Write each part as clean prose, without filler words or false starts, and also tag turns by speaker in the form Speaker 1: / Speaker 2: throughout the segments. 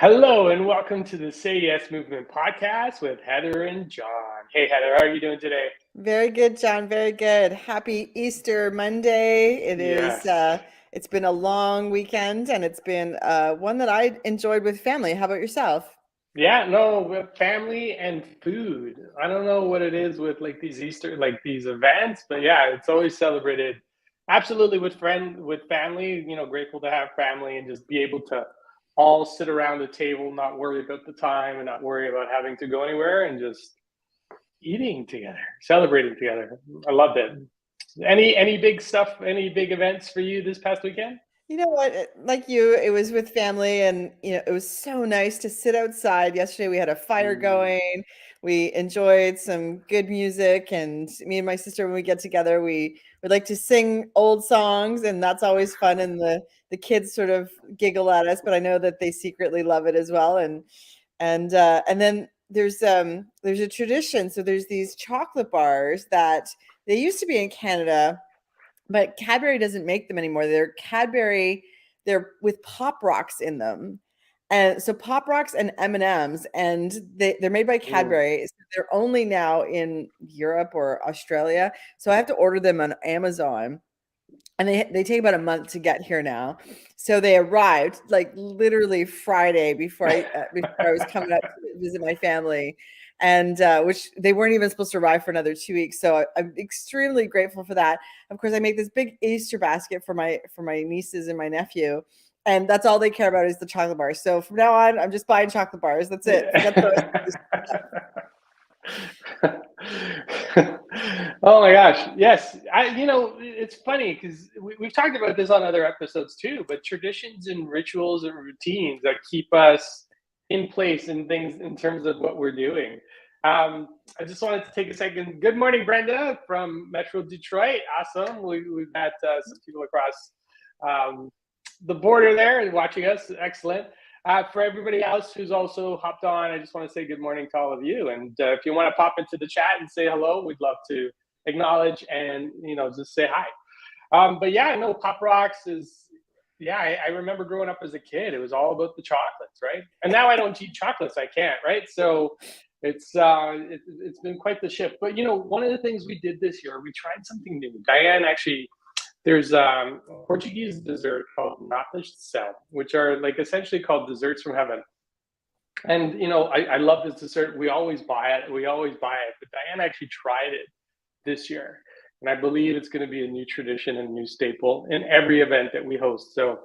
Speaker 1: Hello and welcome to the Say Yes Movement podcast with Heather and John. Hey Heather, how are you doing today?
Speaker 2: Very good, John. Very good. Happy Easter Monday.
Speaker 1: Yes.
Speaker 2: It's been a long weekend and it's been one that I enjoyed with family. How about yourself?
Speaker 1: Yeah, no, with family and food. I don't know what it is with like these Easter, like these events, but yeah, it's always celebrated absolutely with family, grateful to have family and just be able to all sit around the table, not worry about the time and not worry about having to go anywhere and just eating together, celebrating together. I loved it. Any big stuff, any big events for you this past weekend?
Speaker 2: You know what? Like you, it was with family and it was so nice to sit outside. Yesterday we had a fire
Speaker 1: Mm,
Speaker 2: going. We enjoyed some good music and me and my sister when we get together, we like to sing old songs and that's always fun and the kids sort of giggle at us, but I know that they secretly love it as well and then there's a tradition. So there's these chocolate bars that they used to be in Canada, but Cadbury doesn't make them anymore. They're with Pop Rocks in them. And so Pop Rocks and M&Ms, and they're made by
Speaker 1: mm.
Speaker 2: Cadbury. So they're only now in Europe or Australia. So I have to order them on Amazon. And they take about a month to get here now. So they arrived like literally Friday before I was coming up to visit my family, and which they weren't even supposed to arrive for another 2 weeks. So I'm extremely grateful for that. Of course, I make this big Easter basket for my nieces and my nephew, and that's all they care about is the chocolate bars. So from now on, I'm just buying chocolate bars. That's it. Forget the rest of this.
Speaker 1: Oh my gosh. Yes. It's funny because we've talked about this on other episodes too, but traditions and rituals and routines that keep us in place and things in terms of what we're doing. I just wanted to take a second. Good morning, Brenda from Metro Detroit. Awesome. We've had some people across um, the border there and watching us. Excellent. For everybody else who's also hopped on, I just want to say good morning to all of you. And if you want to pop into the chat and say hello, we'd love to acknowledge and just say hi. But yeah, I know Pop Rocks is. Yeah, I remember growing up as a kid. It was all about the chocolates, right? And now I don't eat chocolates. I can't, right? So it's been quite the shift. But one of the things we did this year, we tried something new. Diane actually there's Portuguese dessert called natas de céu, which are like essentially called desserts from heaven. And I love this dessert. We always buy it. We always buy it. But Diane actually tried it this year, and I believe it's going to be a new tradition and a new staple in every event that we host. So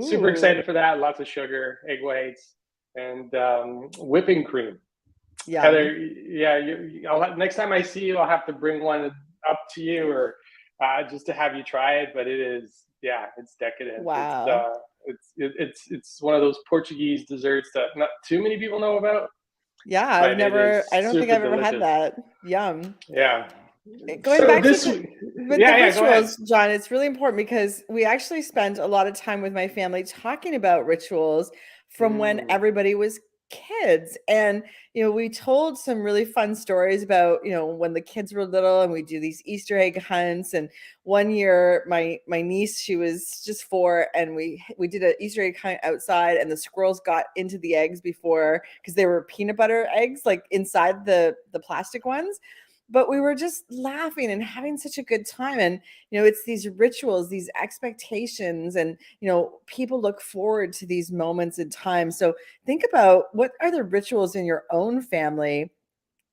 Speaker 1: super
Speaker 2: Ooh,
Speaker 1: excited for that. Lots of sugar, egg whites, and whipping cream.
Speaker 2: yum.
Speaker 1: Heather, yeah, next time I see you, I'll have to bring one up to you, or just to have you try it. But it is, yeah, it's decadent.
Speaker 2: Wow.
Speaker 1: It's one of those Portuguese desserts that not too many people know about,
Speaker 2: Yeah,
Speaker 1: but it
Speaker 2: I
Speaker 1: is
Speaker 2: don't think
Speaker 1: super
Speaker 2: I've ever had
Speaker 1: delicious.
Speaker 2: that. Yum.
Speaker 1: Yeah.
Speaker 2: Going
Speaker 1: So
Speaker 2: back to
Speaker 1: this
Speaker 2: the
Speaker 1: week,
Speaker 2: with the
Speaker 1: yeah, yeah, go ahead.
Speaker 2: rituals, John, it's really important because we actually spent a lot of time with my family talking about rituals from when
Speaker 1: Mm,
Speaker 2: everybody was kids. And we told some really fun stories about, when the kids were little and we do these Easter egg hunts. And one year my niece, she was just 4, and we did an Easter egg hunt outside, and the squirrels got into the eggs before, because they were peanut butter eggs, like inside the plastic ones, but we were just laughing and having such a good time. And it's these rituals, these expectations, and people look forward to these moments in time. So think about, what are the rituals in your own family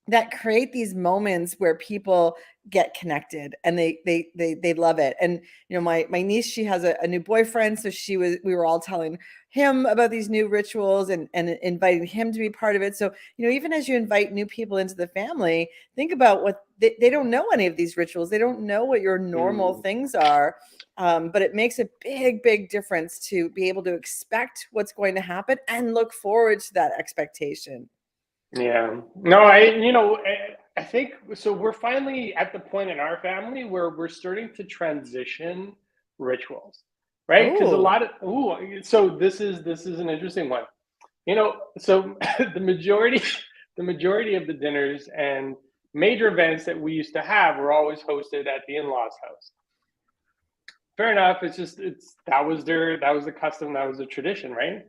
Speaker 2: that create these moments where people get connected and they love it. And my niece, she has a new boyfriend, so we were all telling him about these new rituals and inviting him to be part of it. So even as you invite new people into the family, think about what they don't know any of these rituals. They don't know what your normal
Speaker 1: mm.
Speaker 2: things are. But it makes a big difference to be able to expect what's going to happen and look forward to that expectation.
Speaker 1: Yeah. No, I think so. We're finally at the point in our family where we're starting to transition rituals, right? Because a
Speaker 2: Oh.
Speaker 1: lot of so this is an interesting one. So the majority the majority of the dinners and major events that we used to have were always hosted at the in-laws' house. Fair enough. It's just that was the custom, that was the tradition, right?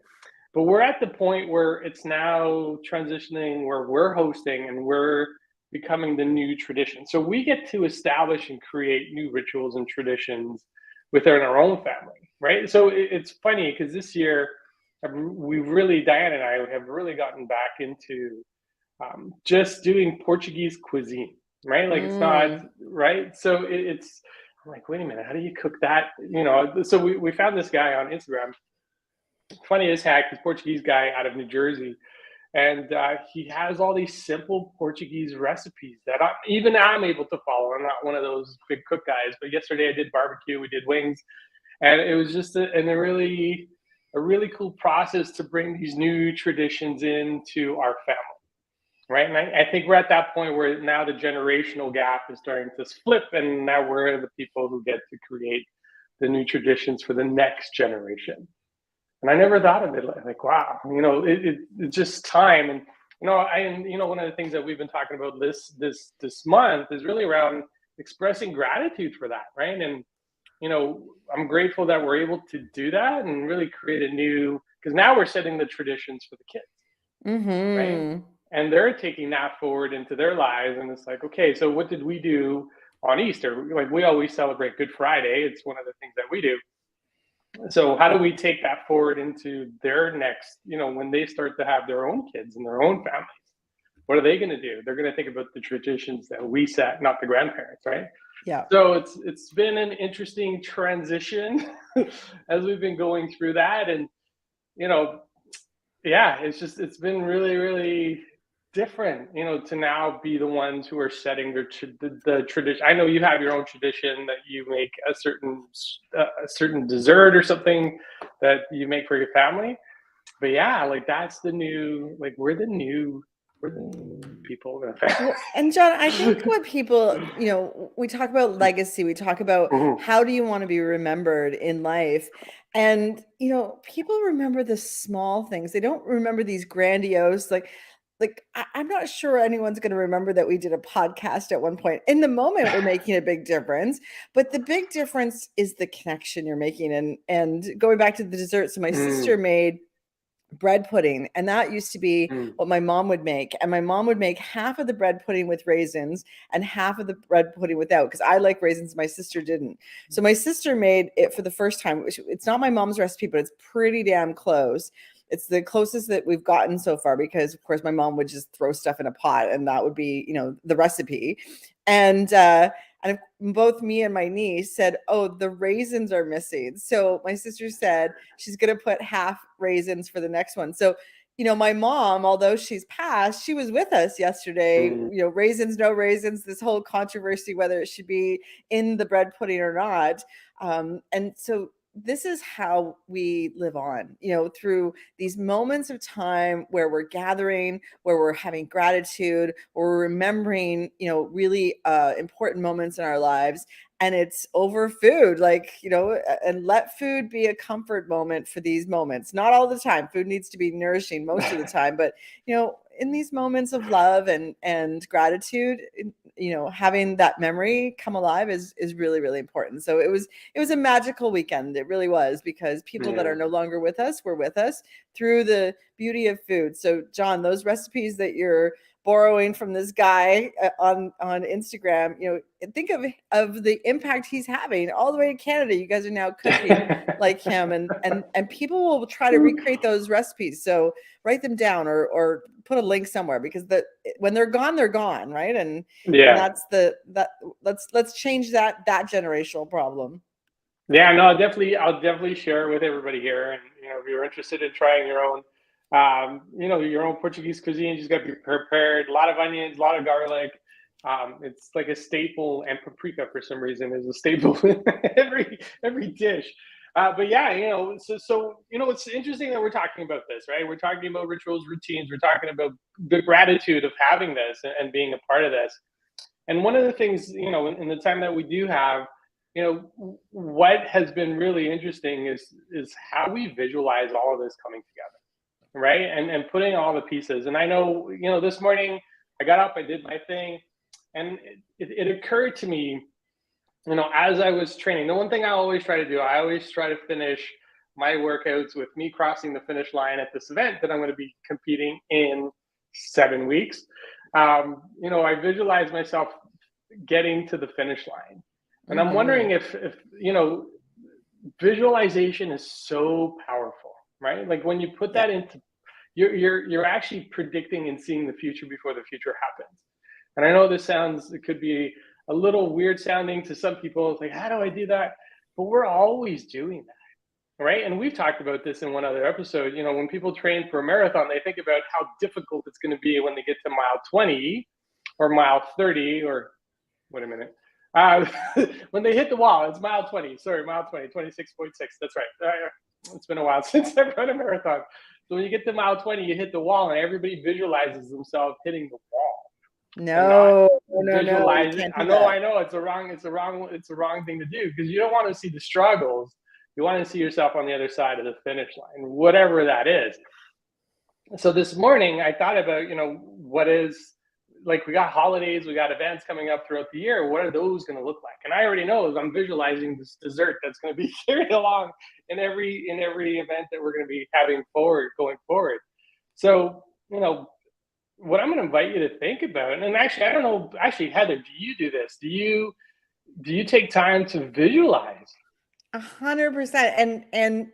Speaker 1: But we're at the point where it's now transitioning where we're hosting and we're becoming the new tradition. So we get to establish and create new rituals and traditions within our own family, right? So it's funny because this year we've really, Diane and I have really gotten back into just doing Portuguese cuisine, right? Like it's not right. So it's I'm like, wait a minute, how do you cook that? So we found this guy on Instagram. Funny as heck, this Portuguese guy out of New Jersey, and he has all these simple Portuguese recipes that even I'm able to follow. I'm not one of those big cook guys, but yesterday I did barbecue, we did wings, and it was just a really cool process to bring these new traditions into our family, right? And I think we're at that point where now the generational gap is starting to flip, and now we're the people who get to create the new traditions for the next generation. And I never thought of it like, wow, it's just time. And one of the things that we've been talking about this month is really around expressing gratitude for that, right? And I'm grateful that we're able to do that and really create a new, because now we're setting the traditions for the kids, right? And they're taking that forward into their lives. And it's like, okay, so what did we do on Easter? Like, we always celebrate Good Friday. It's one of the things that we do. So how do we take that forward into their next, when they start to have their own kids and their own families? What are they going to do? They're going to think about the traditions that we set, not the grandparents, right?
Speaker 2: Yeah.
Speaker 1: So it's been an interesting transition as we've been going through that. And, yeah, it's been really, really different, to now be the ones who are setting the tradition. I know you have your own tradition that you make a certain dessert or something that you make for your family. But yeah, like that's the new, like we're the new people in the family.
Speaker 2: Well, and John, I think what people, we talk about legacy, we talk about how do you want to be remembered in life? And, people remember the small things. They don't remember these grandiose, I'm not sure anyone's going to remember that we did a podcast at one point. In the moment, we're making a big difference, but the big difference is the connection you're making. And going back to the dessert, so my sister made bread pudding, and that used to be what my mom would make, and my mom would make half of the bread pudding with raisins and half of the bread pudding without, because I like raisins, my sister didn't. So my sister made it for the first time. It's not my mom's recipe, but it's pretty damn close. It's the closest that we've gotten so far, because of course my mom would just throw stuff in a pot and that would be, the recipe. And both me and my niece said, oh, the raisins are missing. So my sister said she's going to put half raisins for the next one. So, my mom, although she's passed, she was with us yesterday, raisins, no raisins, this whole controversy, whether it should be in the bread pudding or not. And so this is how we live on, through these moments of time where we're gathering, where we're having gratitude, where we're remembering, really important moments in our lives. And it's over food, and let food be a comfort moment for these moments. Not all the time. Food needs to be nourishing most of the time, but, in these moments of love and gratitude, having that memory come alive is really, really important. So it was a magical weekend. It really was, because people that are no longer with us were with us through the beauty of food. So John, those recipes that you're borrowing from this guy on Instagram, think of the impact he's having all the way to Canada. You guys are now cooking like him, and people will try to recreate those recipes. So write them down or put a link somewhere, because when they're gone, right? And that's let's change that generational problem.
Speaker 1: Yeah, no, I'll definitely share it with everybody here. And if you're interested in trying your own your own Portuguese cuisine, just got to be prepared. A lot of onions, a lot of garlic. It's like a staple, and paprika for some reason is a staple in every dish. But yeah, it's interesting that we're talking about this, right? We're talking about rituals, routines. We're talking about the gratitude of having this and being a part of this. And one of the things, in the time that we do have, what has been really interesting is how we visualize all of this coming together, right? And putting all the pieces. And I know, this morning I got up, I did my thing, and it occurred to me, as I was training, the one thing I always try to do, I always try to finish my workouts with me crossing the finish line at this event that I'm going to be competing in 7 weeks. I visualize myself getting to the finish line. And I'm wondering if visualization is so powerful, right? Like when you put that into, you're actually predicting and seeing the future before the future happens. And I know it could be a little weird sounding to some people. It's like, how do I do that? But we're always doing that, right? And we've talked about this in one other episode. When people train for a marathon, they think about how difficult it's going to be when they get to mile 20 or mile 30 or, wait a minute. When they hit the wall, it's mile 20. Sorry, mile 20, 26.6. That's right. It's been a while since I've run a marathon. So when you get to mile 20, you hit the wall, and everybody visualizes themselves hitting the wall.
Speaker 2: No.
Speaker 1: I know it's a wrong thing to do, because you don't want to see the struggles. You want to see yourself on the other side of the finish line, whatever that is. So this morning I thought about, what is, like, we got holidays, we got events coming up throughout the year. What are those going to look like? And I already know, I'm visualizing this dessert that's going to be carried along in every event that we're going to be having going forward. So, what I'm going to invite you to think about, and actually, I don't know, Heather, do you do this? Do you take time to visualize?
Speaker 2: 100%. And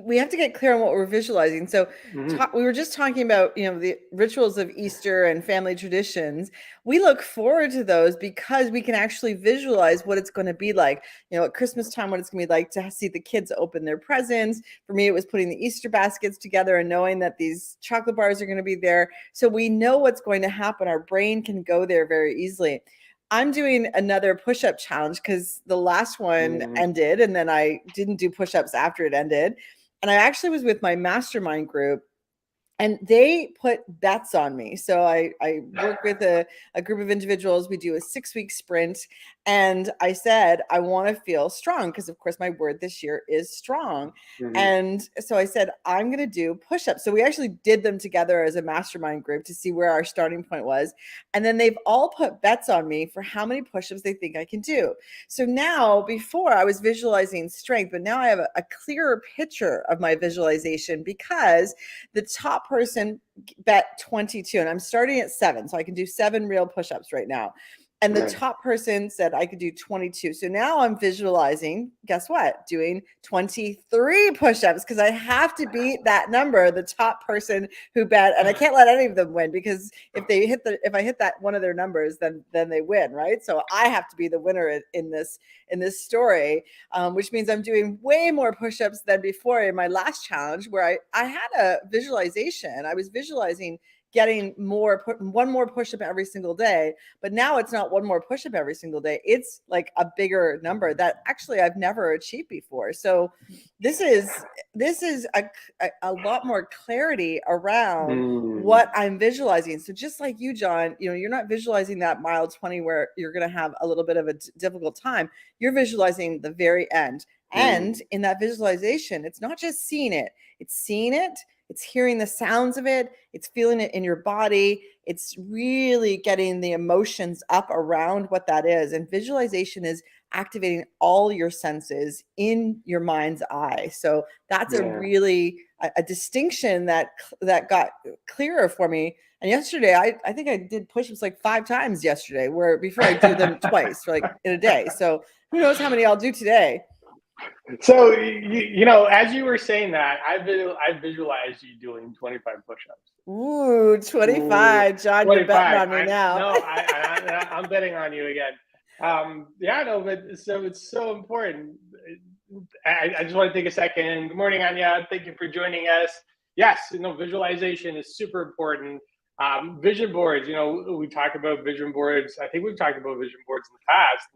Speaker 2: we have to get clear on what we're visualizing. So we were just talking about, the rituals of Easter and family traditions. We look forward to those because we can actually visualize what it's going to be like, at Christmas time, what it's going to be like to see the kids open their presents. For me, it was putting the Easter baskets together and knowing that these chocolate bars are going to be there. So we know what's going to happen. Our brain can go there very easily. I'm doing another push-up challenge because the last one ended, and then I didn't do push-ups after it ended. And I actually was with my mastermind group, and they put bets on me. So I work with a group of individuals. We do a 6-week sprint. And I said, I want to feel strong because, of course, my word this year is strong. And so I said, I'm going to do push-ups. So we actually did them together as a mastermind group to see where our starting point was. And then they've all put bets on me for how many push-ups they think I can do. So now, before I was visualizing strength, but now I have a clearer picture of my visualization because the top person bet 22, and I'm starting at 7, so I can do 7 real push-ups right now. And the top person said I could do 22. So now I'm visualizing, guess what? Doing 23 push-ups because I have to beat that number, the top person who bet, and I can't let any of them win because if I hit that one of their numbers, then they win, right? So I have to be the winner in this story, which means I'm doing way more push-ups than before in my last challenge where I had a visualization. I was visualizing getting one more push-up every single day, but now it's not one more push-up every single day. It's like a bigger number that actually I've never achieved before. So this is a lot more clarity around what I'm visualizing. So just like you, John, you're not visualizing that mile 20 where you're going to have a little bit of a difficult time. You're visualizing the very end. And in that visualization, it's not just seeing it, it's seeing it, it's hearing the sounds of it, it's feeling it in your body, it's really getting the emotions up around what that is. And visualization is activating all your senses in your mind's eye. So that's a really a distinction that got clearer for me. And yesterday, I think I did push-ups like 5 times yesterday, where before I do them twice, like in a day. So who knows how many I'll do today.
Speaker 1: So, as you were saying that, I visualized you doing 25 push-ups.
Speaker 2: Ooh, 25. Ooh, John, 25. You're betting on me now.
Speaker 1: No, I'm betting on you again. But so it's so important. I just want to take a second. Good morning, Anya. Thank you for joining us. Yes, visualization is super important. Vision boards, we talk about vision boards. I think we've talked about vision boards in the past.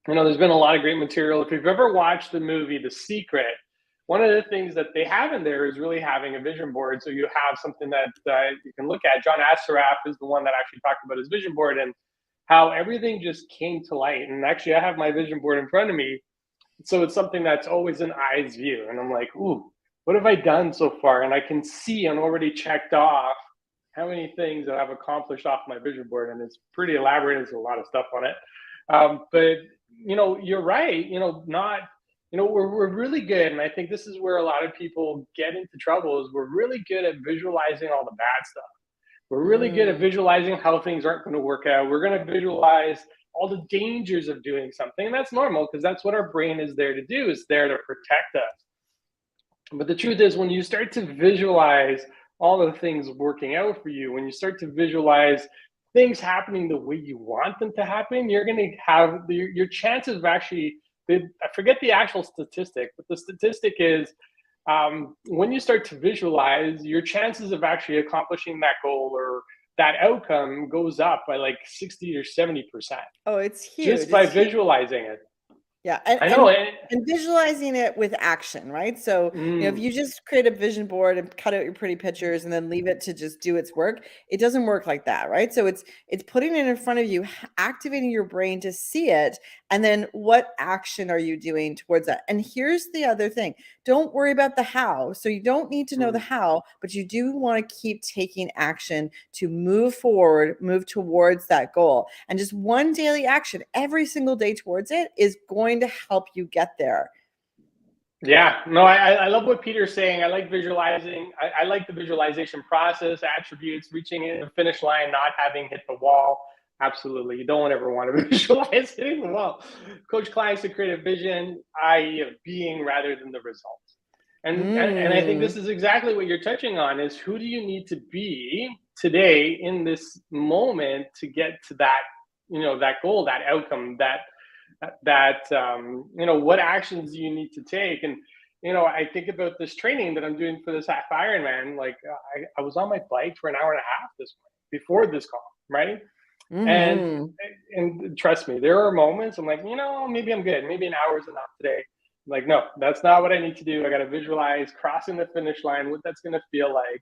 Speaker 1: There's been a lot of great material. If you've ever watched the movie The Secret, one of the things that they have in there is really having a vision board. So you have something that you can look at. John Assaraf is the one that actually talked about his vision board and how everything just came to light. And actually, I have my vision board in front of me. So it's something that's always an eye's view. And I'm like, ooh, what have I done so far? And I can see and already checked off how many things that I've accomplished off my vision board. And it's pretty elaborate. There's a lot of stuff on it. But you're right. we're really good, and I think this is where a lot of people get into trouble, is we're really good at visualizing all the bad stuff. We're really good at
Speaker 2: Mm.
Speaker 1: visualizing how things aren't going to work out. We're going to visualize all the dangers of doing something, and that's normal because that's what our brain is there to do. It's there to protect us. But the truth is, when you start to visualize all of the things working out for you, when you start to visualize things happening the way you want them to happen, you're going to have your chances of actually, I forget the actual statistic, but the statistic is when you start to visualize, your chances of actually accomplishing that goal or that outcome goes up by like 60 or 70%
Speaker 2: Oh, it's
Speaker 1: just
Speaker 2: huge.
Speaker 1: by
Speaker 2: It's huge.
Speaker 1: visualizing it.
Speaker 2: Yeah, and
Speaker 1: I know
Speaker 2: and
Speaker 1: it.
Speaker 2: and visualizing it with action, right? So, if
Speaker 1: Mm,
Speaker 2: you just create a vision board and cut out your pretty pictures and then leave it to just do its work, it doesn't work like that, right? So it's putting it in front of you, activating your brain to see it, and then what action are you doing towards that? And here's the other thing. Don't worry about the how. So you don't need to know the
Speaker 1: mm.
Speaker 2: how, but you do want to keep taking action to move forward, move towards that goal. And just one daily action every single day towards it is going to help you get there.
Speaker 1: Yeah, no, I love what Peter's saying. I like visualizing. I like the visualization process, attributes, reaching in the finish line, not having hit the wall. Absolutely. You don't ever want to visualize hitting the wall. Coach clients to create a vision, i.e., of being rather than the results. And I think
Speaker 2: Mm,
Speaker 1: this is exactly what you're touching on is who do you need to be today in this moment to get to that, that goal, that outcome, what actions do you need to take. And I think about this training that I'm doing for this half Ironman. Like I was on my bike for an hour and a half this morning before this call, right? and
Speaker 2: mhm.
Speaker 1: and trust me, there are moments I'm like, maybe I'm good, maybe an hour is enough today. I'm like, no, that's not what I need to do. I got to visualize crossing the finish line, what that's going to feel like.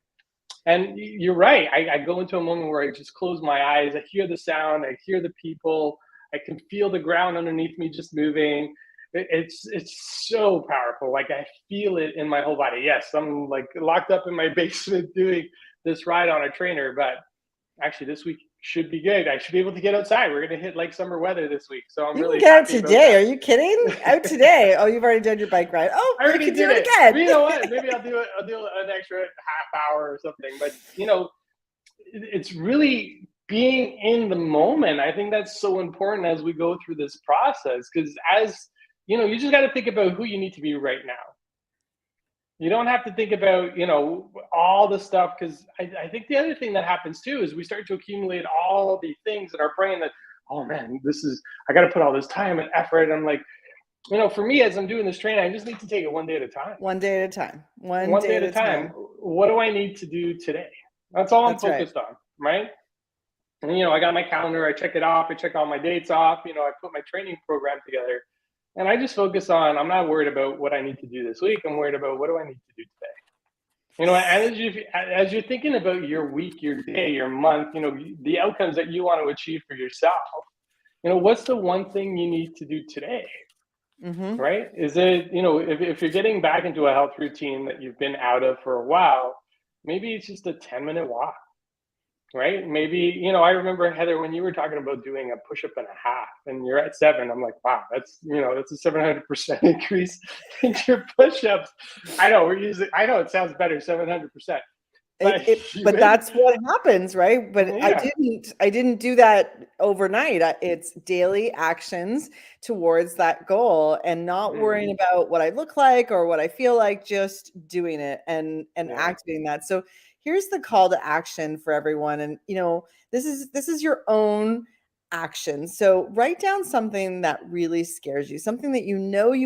Speaker 1: And you're right. I go into a moment where I just close my eyes. I hear the sound. I hear the people. I can feel the ground underneath me just moving. It's so powerful. Like I feel it in my whole body. Yes, I'm like locked up in my basement doing this ride on a trainer, but actually this week should be good. I should be able to get outside. We're gonna hit like summer weather this week, so I'm
Speaker 2: You can
Speaker 1: really
Speaker 2: get out
Speaker 1: happy about
Speaker 2: today. Are you kidding?
Speaker 1: that.
Speaker 2: Out today. Oh, you've already done your bike ride. Oh,
Speaker 1: I
Speaker 2: you
Speaker 1: already
Speaker 2: can do
Speaker 1: did
Speaker 2: it
Speaker 1: it. But you know
Speaker 2: again.
Speaker 1: what? Maybe I'll do it. I'll do an extra half hour or something. But it's really being in the moment. I think that's so important as we go through this process because as you just got to think about who you need to be right now. You don't have to think about all the stuff because I think the other thing that happens too is we start to accumulate all the things in our brain that, oh man, this is, I got to put all this time and effort. And I'm like, for me, as I'm doing this training, I just need to take it one day at a time.
Speaker 2: One day at a time. One
Speaker 1: One day
Speaker 2: day
Speaker 1: at
Speaker 2: at
Speaker 1: a
Speaker 2: a
Speaker 1: time.
Speaker 2: time.
Speaker 1: What do I need to do today? That's all I'm
Speaker 2: That's right.
Speaker 1: focused on, right? And I got my calendar. I check it off. I check all my dates off. I put my training program together, and I just focus on. I'm not worried about what I need to do this week. I'm worried about what do I need to do today. And as you're thinking about your week, your day, your month, the outcomes that you want to achieve for yourself. What's the one thing you need to do today?
Speaker 2: Mhm.
Speaker 1: Right? Is it, if you're getting back into a health routine that you've been out of for a while, maybe it's just a 10-minute walk, right? Maybe, I remember Heather, when you were talking about doing a push up and a half and you're at 7, I'm like, wow, that's a 700% increase in your push ups. I know it sounds better, 700%, but
Speaker 2: But that's what happens, right? But
Speaker 1: yeah.
Speaker 2: I didn't do that overnight. It's daily actions towards that goal and not
Speaker 1: Mhm.
Speaker 2: worrying about what I look like or what I feel like, just doing it and
Speaker 1: Yeah.
Speaker 2: activating that. So here's the call to action for everyone. And this is your own action. So write down something that really scares you, something that you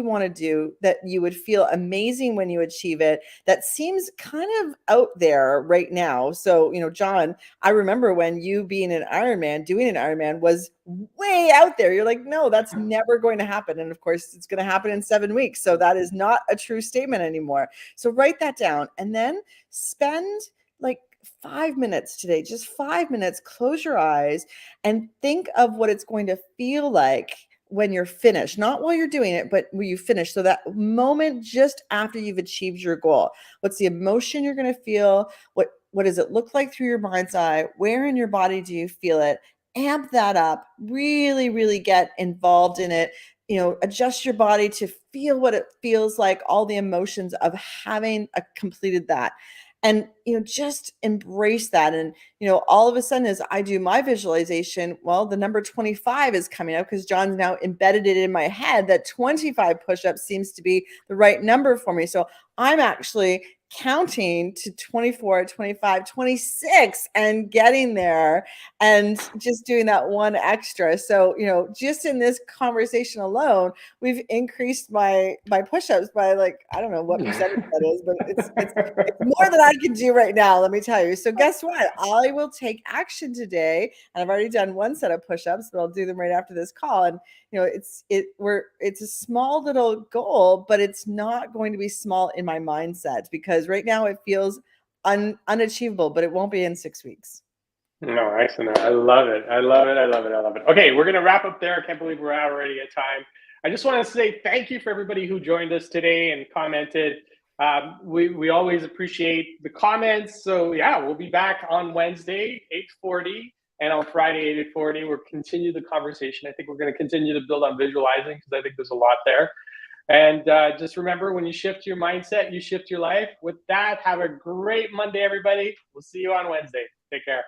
Speaker 2: want to do, that you would feel amazing when you achieve it, that seems kind of out there right now. So, John, I remember when you being an Ironman, doing an Ironman was way out there. You're like, no, that's never going to happen. And of course, it's going to happen in 7 weeks. So that is not a true statement anymore. So write that down and then spend like 5 minutes today, just 5 minutes, close your eyes and think of what it's going to feel like when you're finished, not while you're doing it, but when you finish. So that moment just after you've achieved your goal, what's the emotion you're going to feel? What does it look like through your mind's eye? Where in your body do you feel it? Amp that up, really, really get involved in it. adjust your body to feel what it feels like, all the emotions of having completed that. And, just embrace that. And, all of a sudden, as I do my visualization, well, the number 25 is coming up because John's now embedded it in my head that 25 push-ups seems to be the right number for me. So I'm actually counting to 24, 25, 26 and getting there and just doing that one extra. So, just in this conversation alone, we've increased my push-ups by, like, I don't know what percentage that is, but it's more than I can do right now, let me tell you. So guess what? I will take action today, and I've already done one set of push-ups, but I'll do them right after this call. And it's a small little goal, but it's not going to be small in my mindset because right now it feels unachievable, but it won't be in 6 weeks.
Speaker 1: No, excellent. I love it. I love it. I love it. I love it. Okay, we're going to wrap up there. I can't believe we're already at time. I just want to say thank you for everybody who joined us today and commented. We always appreciate the comments. So yeah, we'll be back on Wednesday, 8:40, and on Friday, 8:40. We'll continue the conversation. I think we're going to continue to build on visualizing because I think there's a lot there. And just remember, when you shift your mindset, you shift your life. With that, have a great Monday, everybody. We'll see you on Wednesday. Take care.